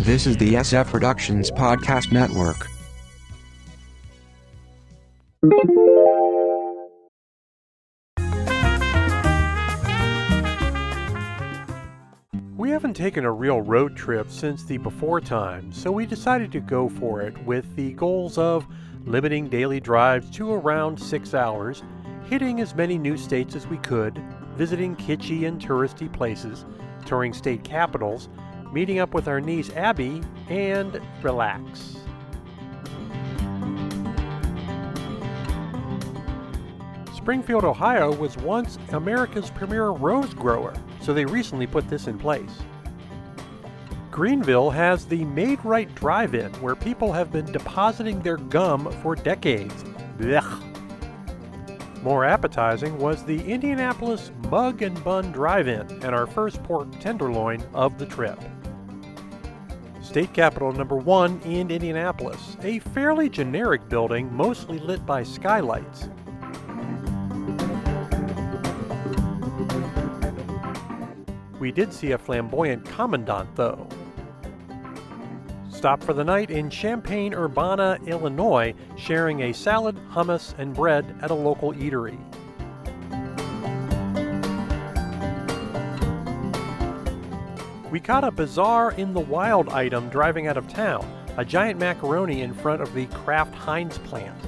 This is the SF Productions Podcast Network. We haven't taken a real road trip since the before times, so we decided to go for it with the goals of limiting daily drives to around 6 hours, hitting as many new states as we could, visiting kitschy and touristy places, touring state capitals, meeting up with our niece Abby, and relax. Springfield, Ohio was once America's premier rose grower, so they recently put this in place. Greenville has the Made Right Drive-In, where people have been depositing their gum for decades. Blech. More appetizing was the Indianapolis Mug and Bun Drive-In and our first pork tenderloin of the trip. State Capitol number 1 in Indianapolis, a fairly generic building mostly lit by skylights. We did see a flamboyant commandant, though. Stopped for the night in Champaign-Urbana, Illinois, sharing a salad, hummus, and bread at a local eatery. We caught a bizarre in the wild item driving out of town, a giant macaroni in front of the Kraft Heinz plant.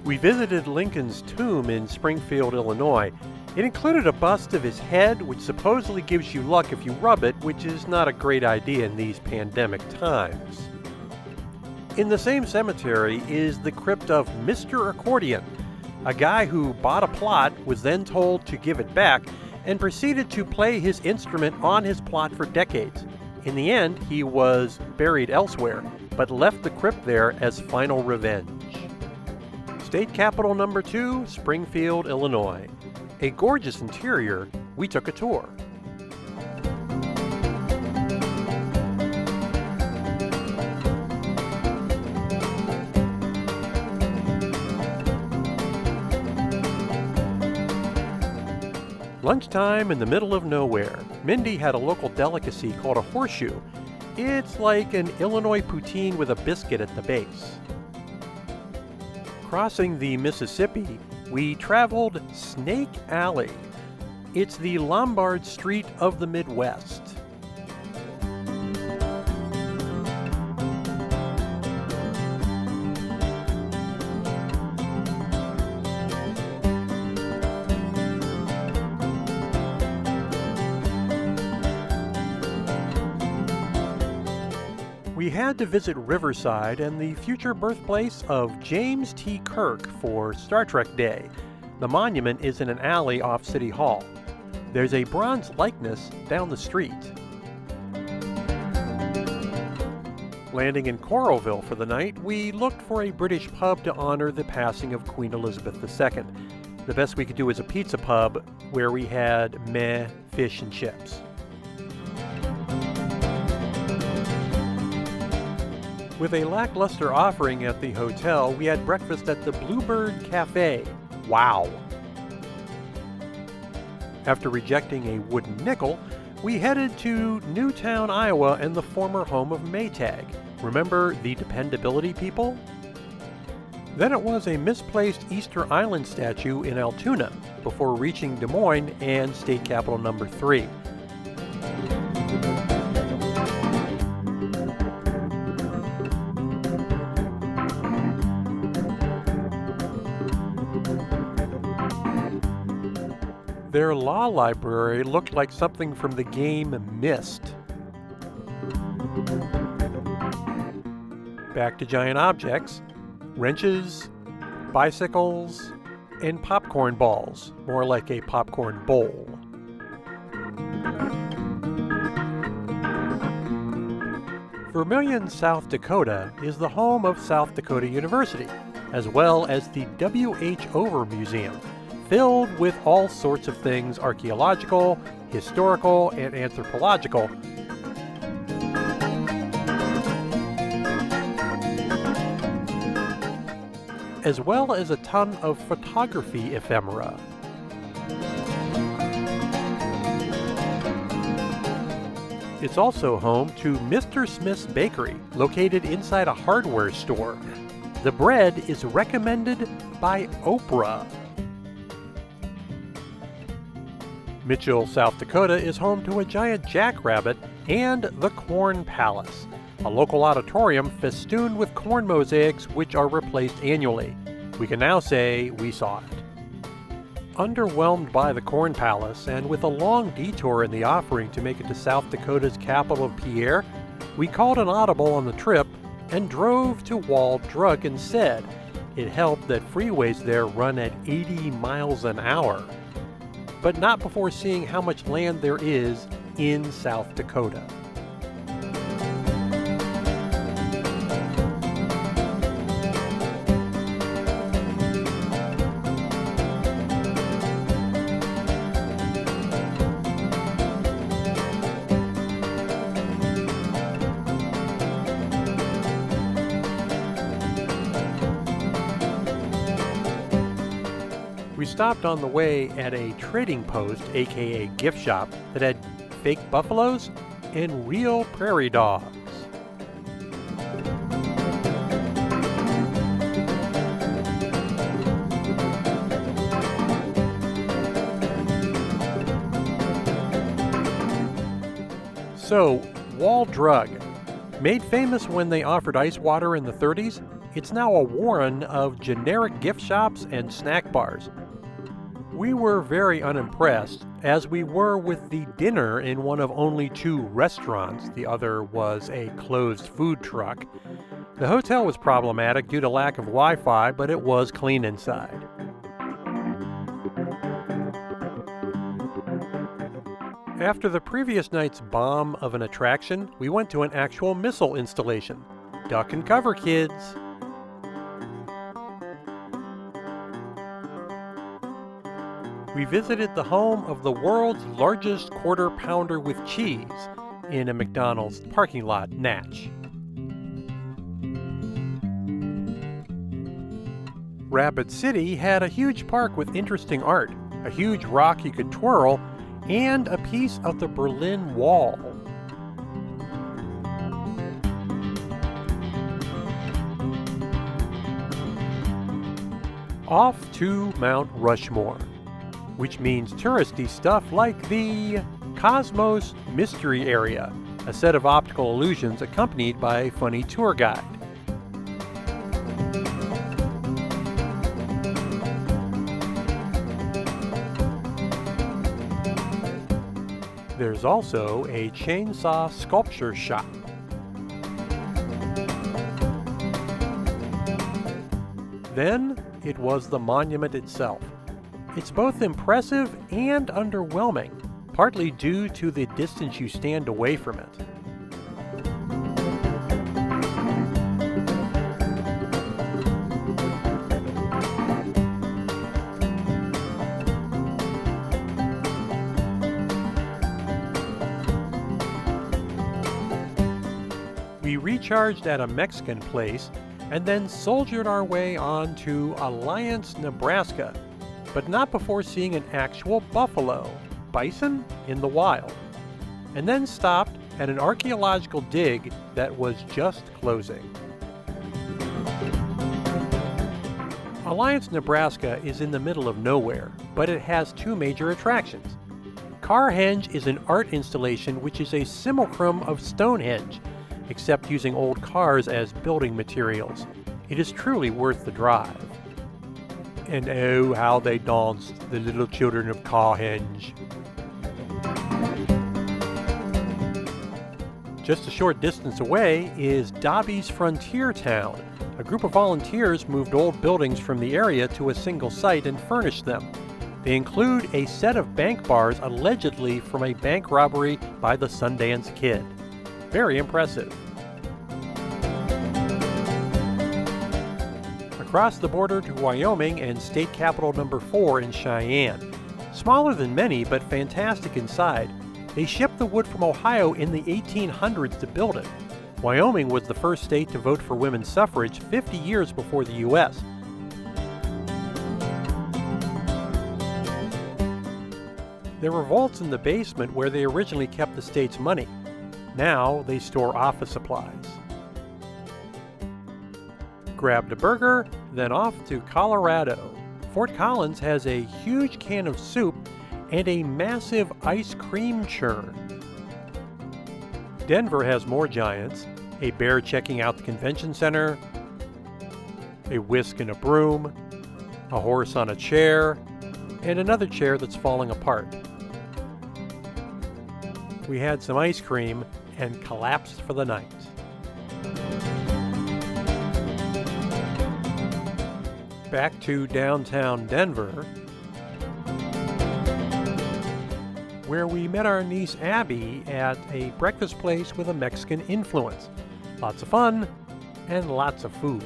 We visited Lincoln's tomb in Springfield, Illinois. It included a bust of his head, which supposedly gives you luck if you rub it, which is not a great idea in these pandemic times. In the same cemetery is the crypt of Mr. Accordion, a guy who bought a plot, was then told to give it back, and proceeded to play his instrument on his plot for decades. In the end, he was buried elsewhere, but left the crypt there as final revenge. State Capitol number 2, Springfield, Illinois. A gorgeous interior, we took a tour. Lunchtime in the middle of nowhere. Mindy had a local delicacy called a horseshoe. It's like an Illinois poutine with a biscuit at the base. Crossing the Mississippi, we traveled Snake Alley. It's the Lombard Street of the Midwest. We had to visit Riverside and the future birthplace of James T. Kirk for Star Trek Day. The monument is in an alley off City Hall. There's a bronze likeness down the street. Landing in Coralville for the night, we looked for a British pub to honor the passing of Queen Elizabeth II. The best we could do was a pizza pub where we had meh fish and chips. With a lackluster offering at the hotel, we had breakfast at the Bluebird Cafe. Wow! After rejecting a wooden nickel, we headed to Newtown, Iowa and the former home of Maytag. Remember the dependability people? Then it was a misplaced Easter Island statue in Altoona before reaching Des Moines and State Capitol number 3. Their law library looked like something from the game Myst. Back to giant objects, wrenches, bicycles, and popcorn balls, more like a popcorn bowl. Vermillion, South Dakota is the home of South Dakota University, as well as the W.H. Over Museum, filled with all sorts of things archaeological, historical, and anthropological. As well as a ton of photography ephemera. It's also home to Mr. Smith's Bakery, located inside a hardware store. The bread is recommended by Oprah. Mitchell, South Dakota is home to a giant jackrabbit and the Corn Palace, a local auditorium festooned with corn mosaics which are replaced annually. We can now say we saw it. Underwhelmed by the Corn Palace, and with a long detour in the offering to make it to South Dakota's capital of Pierre, we called an audible on the trip and drove to Wall Drug instead. It helped that freeways there run at 80 miles an hour. But not before seeing how much land there is in South Dakota. We stopped on the way at a trading post, aka gift shop, that had fake buffaloes and real prairie dogs. So, Wall Drug. Made famous when they offered ice water in the 30s, it's now a warren of generic gift shops and snack bars. We were very unimpressed, as we were with the dinner in one of only 2 restaurants. The other was a closed food truck. The hotel was problematic due to lack of Wi-Fi, but it was clean inside. After the previous night's bomb of an attraction, we went to an actual missile installation. Duck and cover, kids! We visited the home of the world's largest quarter pounder with cheese in a McDonald's parking lot, Natch. Rapid City had a huge park with interesting art, a huge rock you could twirl, and a piece of the Berlin Wall. Off to Mount Rushmore, which means touristy stuff like the Cosmos Mystery Area, a set of optical illusions accompanied by a funny tour guide. There's also a chainsaw sculpture shop. Then it was the monument itself. It's both impressive and underwhelming, partly due to the distance you stand away from it. We recharged at a Mexican place and then soldiered our way on to Alliance, Nebraska, but not before seeing an actual buffalo, bison, in the wild, and then stopped at an archaeological dig that was just closing. Alliance, Nebraska is in the middle of nowhere, but it has 2 major attractions. Carhenge is an art installation which is a simulacrum of Stonehenge, except using old cars as building materials. It is truly worth the drive. And oh, how they danced, the little children of Carhenge. Just a short distance away is Dobby's Frontier Town. A group of volunteers moved old buildings from the area to a single site and furnished them. They include a set of bank bars allegedly from a bank robbery by the Sundance Kid. Very impressive. Across the border to Wyoming and state capital number 4 in Cheyenne. Smaller than many, but fantastic inside. They shipped the wood from Ohio in the 1800s to build it. Wyoming was the first state to vote for women's suffrage 50 years before the U.S. There were vaults in the basement where they originally kept the state's money. Now they store office supplies. Grabbed a burger, then off to Colorado. Fort Collins has a huge can of soup and a massive ice cream churn. Denver has more giants, a bear checking out the convention center, a whisk and a broom, a horse on a chair, and another chair that's falling apart. We had some ice cream and collapsed for the night. Back to downtown Denver, where we met our niece Abby at a breakfast place with a Mexican influence. Lots of fun and lots of food.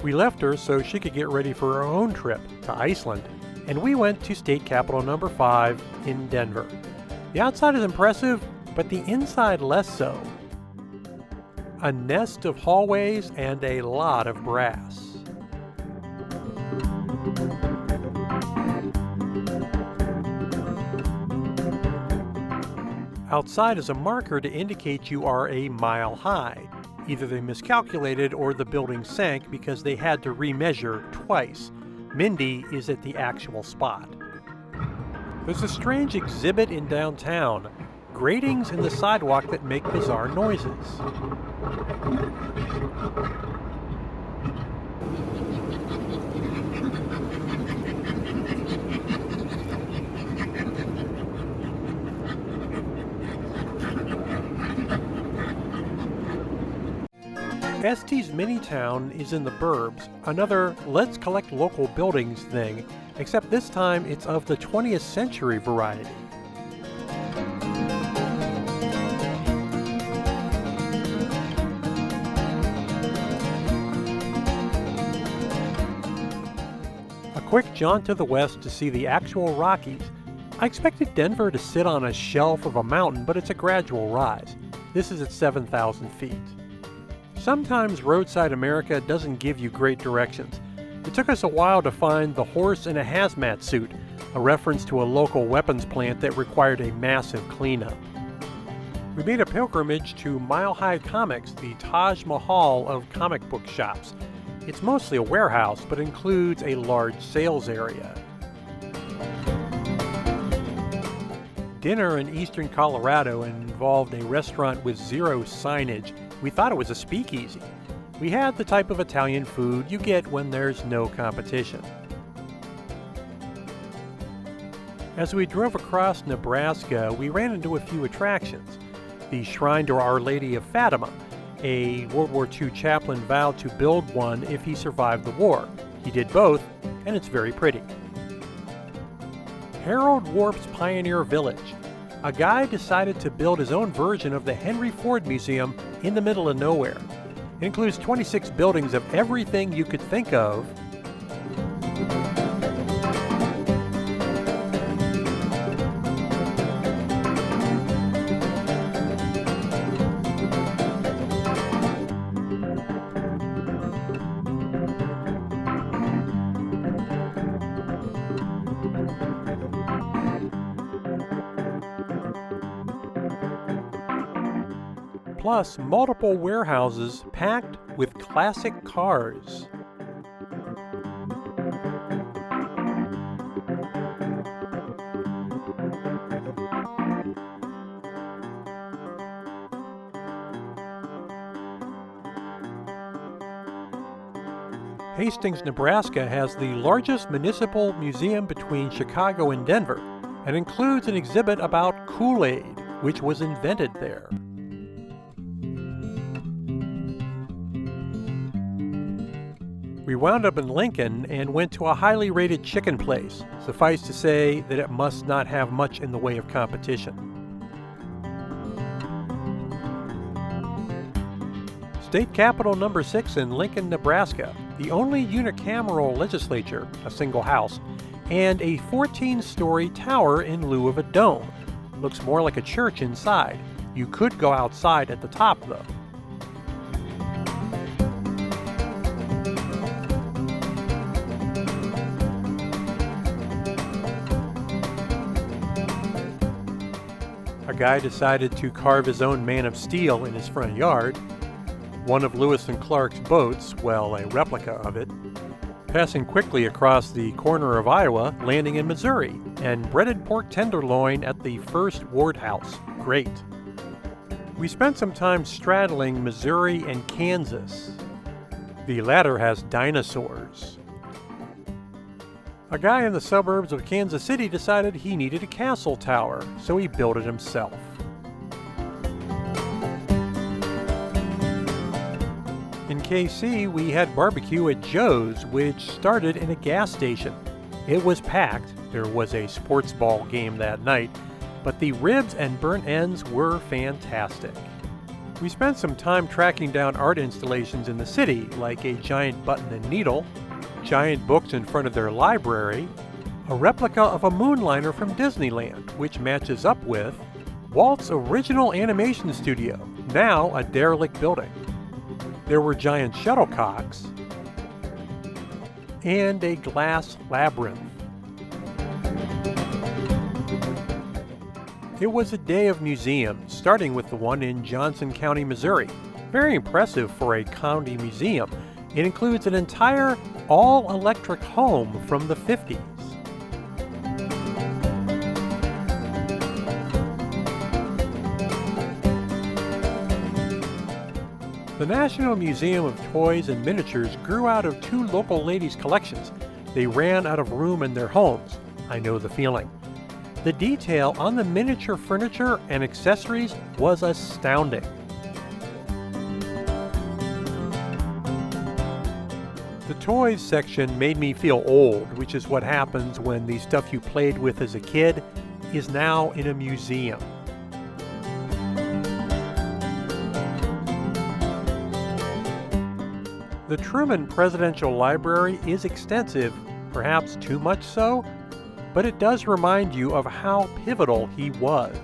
We left her so she could get ready for her own trip to Iceland, and we went to state capitol number 5 in Denver. The outside is impressive, but the inside less so. A nest of hallways and a lot of brass. Outside is a marker to indicate you are a mile high. Either they miscalculated or the building sank because they had to remeasure twice. Mindy is at the actual spot. There's a strange exhibit in downtown, gratings in the sidewalk that make bizarre noises. Estes Minitown is in the burbs, another let's collect local buildings thing, except this time it's of the 20th century variety. A quick jaunt to the west to see the actual Rockies. I expected Denver to sit on a shelf of a mountain, but it's a gradual rise. This is at 7,000 feet. Sometimes roadside America doesn't give you great directions. It took us a while to find the horse in a hazmat suit, a reference to a local weapons plant that required a massive cleanup. We made a pilgrimage to Mile High Comics, the Taj Mahal of comic book shops. It's mostly a warehouse, but includes a large sales area. Dinner in eastern Colorado involved a restaurant with zero signage. We thought it was a speakeasy. We had the type of Italian food you get when there's no competition. As we drove across Nebraska, we ran into a few attractions. The Shrine to Our Lady of Fatima. A World War II chaplain vowed to build one if he survived the war. He did both, and it's very pretty. Harold Warp's Pioneer Village. A guy decided to build his own version of the Henry Ford Museum in the middle of nowhere. It includes 26 buildings of everything you could think of. Plus multiple warehouses packed with classic cars. Hastings, Nebraska has the largest municipal museum between Chicago and Denver and includes an exhibit about Kool-Aid, which was invented there. We wound up in Lincoln and went to a highly rated chicken place. Suffice to say that it must not have much in the way of competition. State Capitol number 6 in Lincoln, Nebraska, the only unicameral legislature, a single house, and a 14-story tower in lieu of a dome. Looks more like a church inside. You could go outside at the top, though. A guy decided to carve his own Man of Steel in his front yard. One of Lewis and Clark's boats, well, a replica of it, passing quickly across the corner of Iowa, landing in Missouri, and breaded pork tenderloin at the First Ward House. Great. We spent some time straddling Missouri and Kansas. The latter has dinosaurs. A guy in the suburbs of Kansas City decided he needed a castle tower, so he built it himself. In KC, we had barbecue at Joe's, which started in a gas station. It was packed. There was a sports ball game that night, but the ribs and burnt ends were fantastic. We spent some time tracking down art installations in the city, like a giant button and needle, giant books in front of their library, a replica of a moonliner from Disneyland, which matches up with Walt's original animation studio, now a derelict building. There were giant shuttlecocks and a glass labyrinth. It was a day of museums, starting with the one in Johnson County, Missouri. Very impressive for a county museum. It includes an entire all-electric home from the 50s. The National Museum of Toys and Miniatures grew out of two local ladies' collections. They ran out of room in their homes. I know the feeling. The detail on the miniature furniture and accessories was astounding. The toys section made me feel old, which is what happens when the stuff you played with as a kid is now in a museum. The Truman Presidential Library is extensive, perhaps too much so, but it does remind you of how pivotal he was.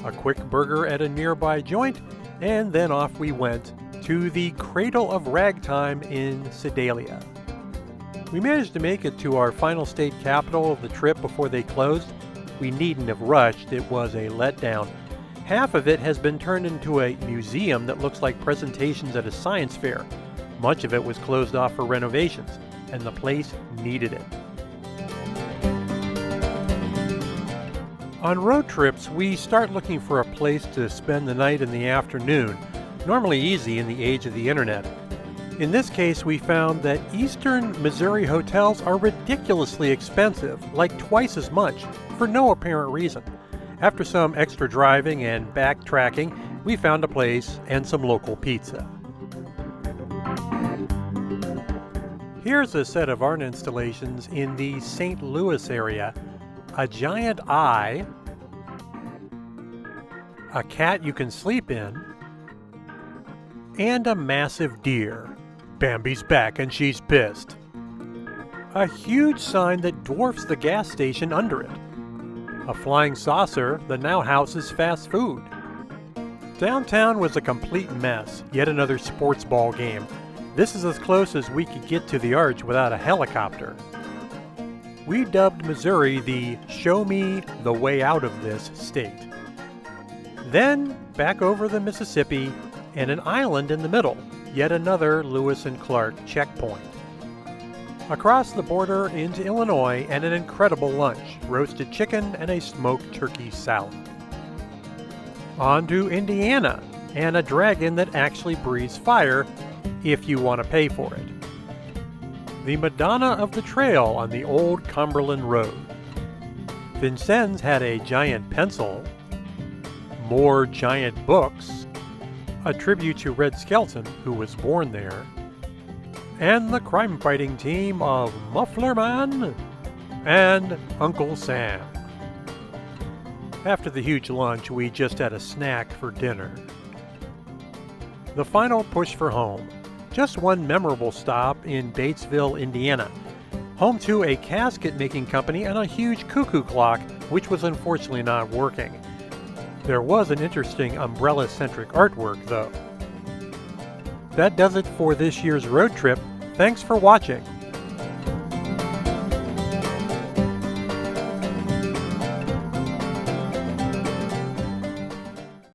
A quick burger at a nearby joint, and then off we went to the Cradle of Ragtime in Sedalia. We managed to make it to our final state capital of the trip before they closed. We needn't have rushed, it was a letdown. Half of it has been turned into a museum that looks like presentations at a science fair. Much of it was closed off for renovations, and the place needed it. On road trips, we start looking for a place to spend the night in the afternoon, normally easy in the age of the internet. In this case, we found that eastern Missouri hotels are ridiculously expensive, like twice as much, for no apparent reason. After some extra driving and backtracking, we found a place and some local pizza. Here's a set of art installations in the St. Louis area. A giant eye, a cat you can sleep in, and a massive deer. Bambi's back and she's pissed. A huge sign that dwarfs the gas station under it. A flying saucer that now houses fast food. Downtown was a complete mess, yet another sports ball game. This is as close as we could get to the arch without a helicopter. We dubbed Missouri the show me the way out of this state. Then back over the Mississippi and an island in the middle, yet another Lewis and Clark checkpoint. Across the border into Illinois and an incredible lunch, roasted chicken and a smoked turkey salad. On to Indiana and a dragon that actually breathes fire if you want to pay for it. The Madonna of the Trail on the old Cumberland Road. Vincennes had a giant pencil, more giant books, a tribute to Red Skelton, who was born there, and the crime-fighting team of Muffler Man and Uncle Sam. After the huge lunch, we just had a snack for dinner. The final push for home. Just one memorable stop in Batesville, Indiana, home to a casket-making company and a huge cuckoo clock, which was unfortunately not working. There was an interesting umbrella-centric artwork, though. That does it for this year's road trip. Thanks for watching.